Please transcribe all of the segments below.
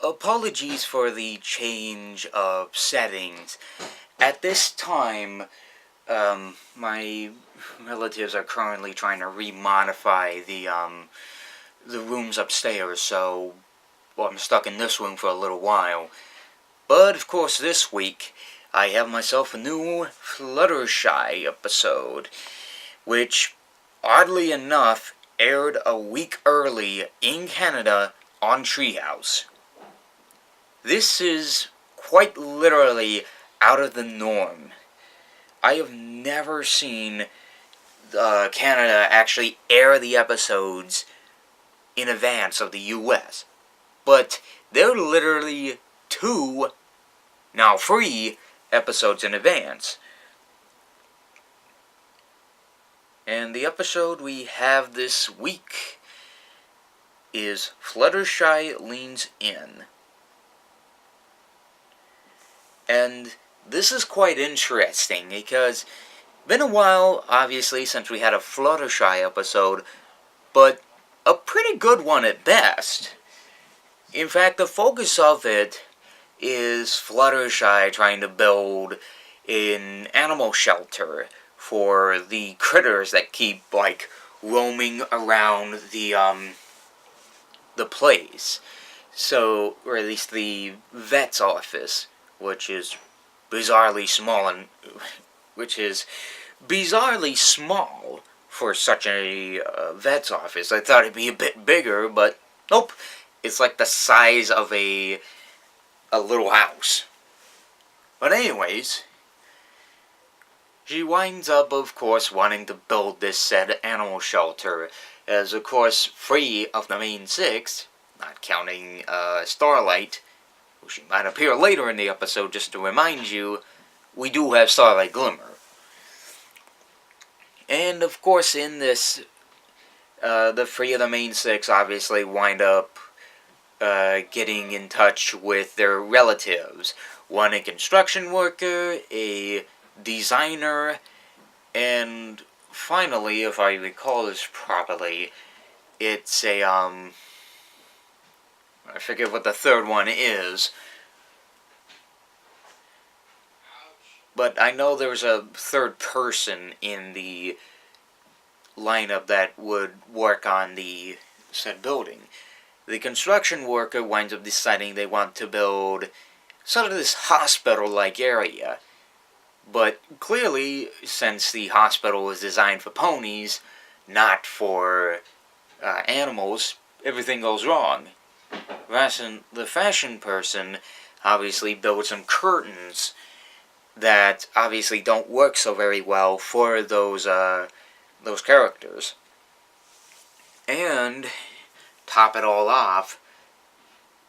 Apologies for the change of settings. At this time, my relatives are currently trying to remodify the rooms upstairs, so I'm stuck in this room for a little while. But, of course, this week, I have myself a new Fluttershy episode, which, oddly enough, aired a week early in Canada on Treehouse. This is quite literally out of the norm. I have never seen Canada actually air the episodes in advance of the US. But they're literally 2, now 3, episodes in advance. And the episode we have this week is Fluttershy Leans In. And this is quite interesting because it's been a while, obviously, since we had a Fluttershy episode, but a pretty good one at best. In fact, the focus of it is Fluttershy trying to build an animal shelter for the critters that keep, roaming around the place. So, or at least the vet's office, which is bizarrely small for such a vet's office. I thought it'd be a bit bigger, but nope. It's like the size of a little house. But anyways, she winds up, of course, wanting to build this said animal shelter, as, of course, 3 of the main 6, not counting Starlight, who she might appear later in the episode, just to remind you, we do have Starlight Glimmer. And, of course, in this, the 3 of the main 6 obviously wind up getting in touch with their relatives. One a construction worker, a designer, and finally, if I recall this properly, it's a, I forget what the third one is, but I know there's a third person in the lineup that would work on the said building. The construction worker winds up deciding they want to build sort of this hospital-like area. But clearly, since the hospital was designed for ponies, not for animals, everything goes wrong. The fashion person obviously built some curtains that obviously don't work so very well for those characters. And top it all off,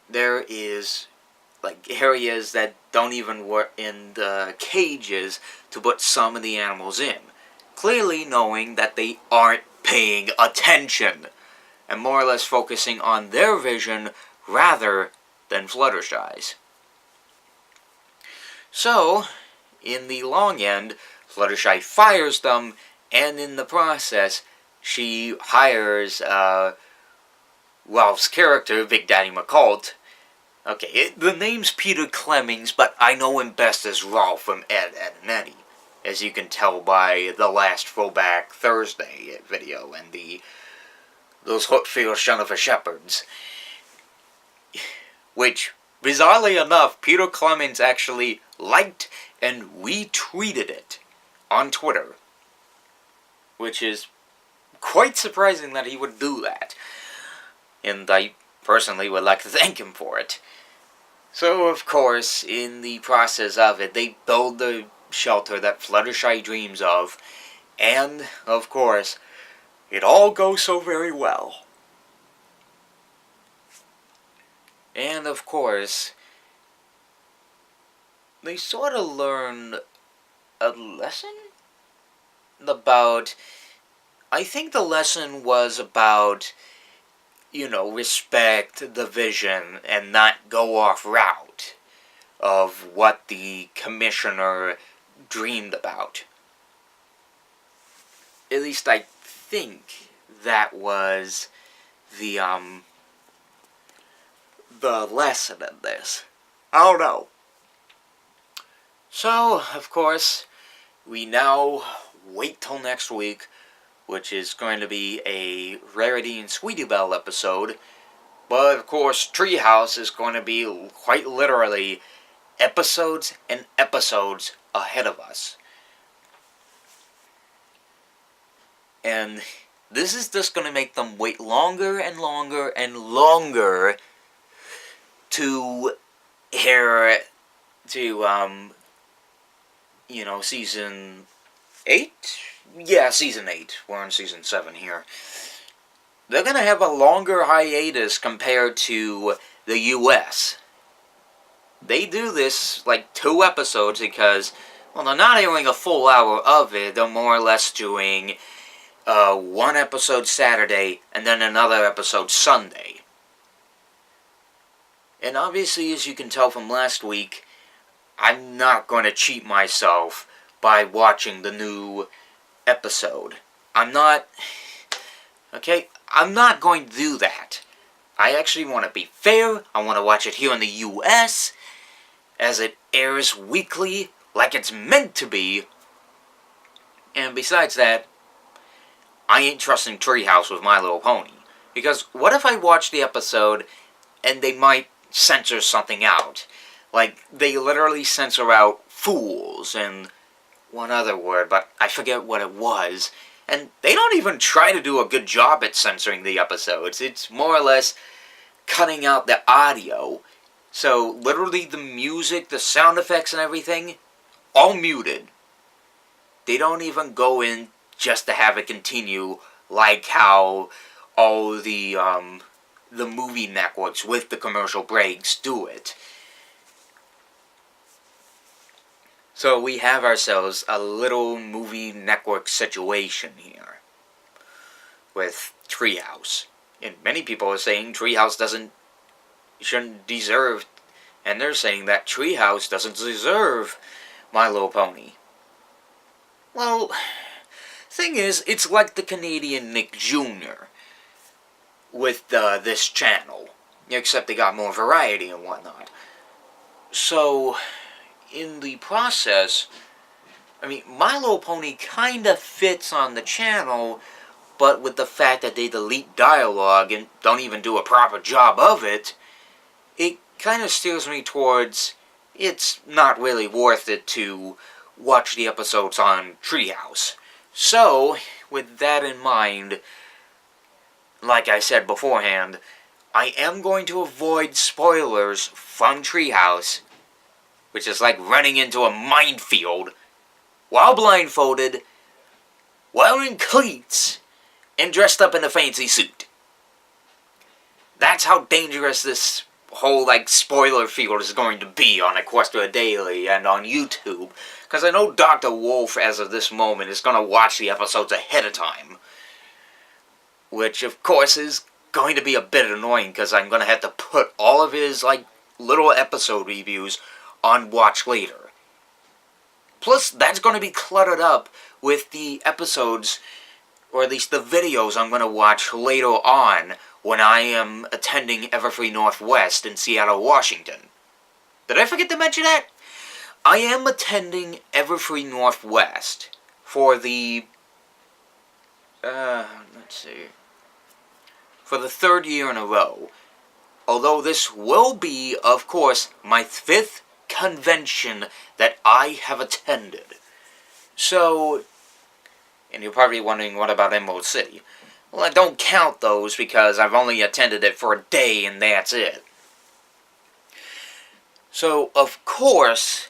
there is areas that don't even work in the cages to put some of the animals in, clearly knowing that they aren't paying attention and more or less focusing on their vision rather than Fluttershy's. So, in the long end, Fluttershy fires them, and in the process, she hires Ralph's character, Big Daddy McCult. Okay, the name's Peter Clemmings, but I know him best as Ralph from Ed, Edd n Eddy, as you can tell by the last Throwback Thursday video and those Hutfield Son of a Shepherds. Which, bizarrely enough, Peter Clemmings actually liked and retweeted it on Twitter. Which is quite surprising that he would do that. And I personally would like to thank him for it. So, of course, in the process of it, they build the shelter that Fluttershy dreams of, and, of course, it all goes so very well. And, of course, they sort of learn a lesson about, I think the lesson was about, respect the vision and not go off route. of what the commissioner dreamed about. At least I think that was the lesson in this. I don't know. So, of course, we now wait till next week, which is going to be a Rarity and Sweetie Belle episode. But, of course, Treehouse is going to be quite literally episodes and episodes ahead of us. And this is just going to make them wait longer and longer and longer to hear to, season 8? Yeah, season 8. We're on season 7 here. They're going to have a longer hiatus compared to the US. They do this, 2 episodes because, well, they're not airing a full hour of it. They're more or less doing 1 episode Saturday and then another episode Sunday. And obviously, as you can tell from last week, I'm not going to cheat myself by watching the new episode. I'm not going to do that. I actually want to be fair. I want to watch it here in the US, as it airs weekly, like it's meant to be. And besides that, I ain't trusting Treehouse with My Little Pony. Because what if I watch the episode and they might censor something out? Like, they literally censor out fools and one other word, but I forget what it was. And they don't even try to do a good job at censoring the episodes. It's more or less cutting out the audio. So, literally the music, the sound effects and everything, all muted. They don't even go in just to have it continue like how all the movie networks with the commercial breaks do it. So we have ourselves a little movie network situation here with Treehouse. And many people are saying Treehouse shouldn't deserve, and they're saying that Treehouse doesn't deserve My Little Pony. Well, thing is, it's like the Canadian Nick Jr. with this channel, except they got more variety and whatnot. So, in the process, My Little Pony kinda fits on the channel, but with the fact that they delete dialogue and don't even do a proper job of it, it kinda steers me towards it's not really worth it to watch the episodes on Treehouse. So, with that in mind, like I said beforehand, I am going to avoid spoilers from Treehouse, which is like running into a minefield, while blindfolded, wearing cleats, and dressed up in a fancy suit. That's how dangerous this whole, spoiler field is going to be on Equestria Daily and on YouTube. Because I know Dr. Wolf, as of this moment, is going to watch the episodes ahead of time. Which, of course, is going to be a bit annoying, because I'm going to have to put all of his, little episode reviews on Watch Later. Plus, that's going to be cluttered up with the episodes, or at least the videos I'm going to watch later on when I am attending Everfree Northwest in Seattle, Washington. Did I forget to mention that? I am attending Everfree Northwest for the, for the 3rd year in a row. Although this will be, of course, my 5th convention that I have attended. So, and you're probably wondering, what about Emerald City? Well, I don't count those because I've only attended it for a day and that's it. So, of course,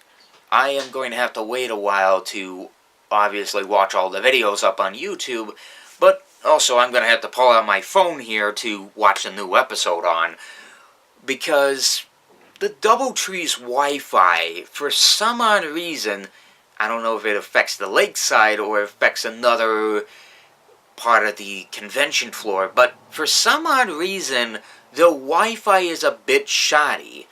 I am going to have to wait a while to obviously watch all the videos up on YouTube, but also I'm going to have to pull out my phone here to watch the new episode on, because the Doubletree's Wi-Fi, for some odd reason, I don't know if it affects the lakeside or affects another part of the convention floor, but for some odd reason, the Wi-Fi is a bit shoddy.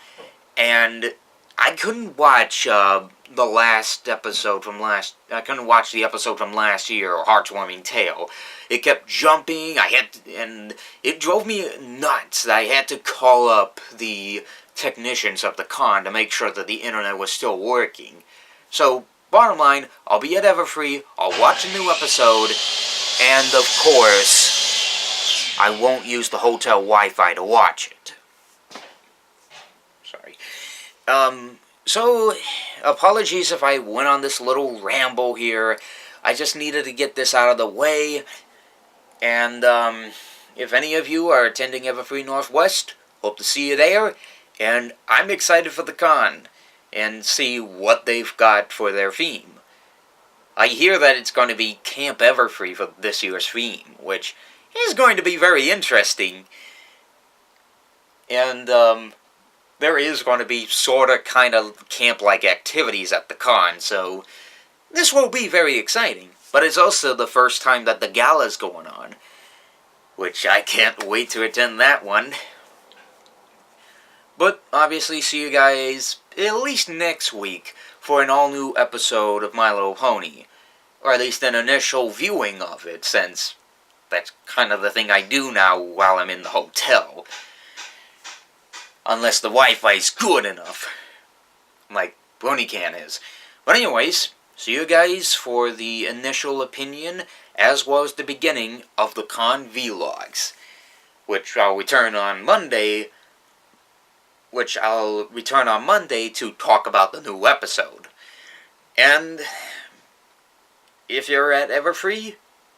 And I couldn't watch the last episode from last. I couldn't watch the episode from last year, Heartwarming Tale. It kept jumping. And it drove me nuts. I had to call up the technicians of the con to make sure that the internet was still working. So, bottom line, I'll be at Everfree. I'll watch a new episode, and of course, I won't use the hotel Wi-Fi to watch it. Sorry. So, apologies if I went on this little ramble here. I just needed to get this out of the way. And, if any of you are attending Everfree Northwest, hope to see you there. And I'm excited for the con and see what they've got for their theme. I hear that it's going to be Camp Everfree for this year's theme, which is going to be very interesting. And, there is going to be sort of kind of camp-like activities at the con, so this will be very exciting. But it's also the first time that the gala's going on, which I can't wait to attend that one. But obviously see you guys at least next week for an all-new episode of My Little Pony, or at least an initial viewing of it, since that's kind of the thing I do now while I'm in the hotel. Unless the Wi-Fi's good enough. Like Ponycan is. But anyways, see you guys for the initial opinion, as well as the beginning of the con vlogs. Which I'll return on Monday. To talk about the new episode. And if you're at Everfree,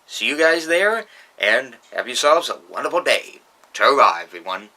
see you guys there, and have yourselves a wonderful day. Ta-ra, everyone.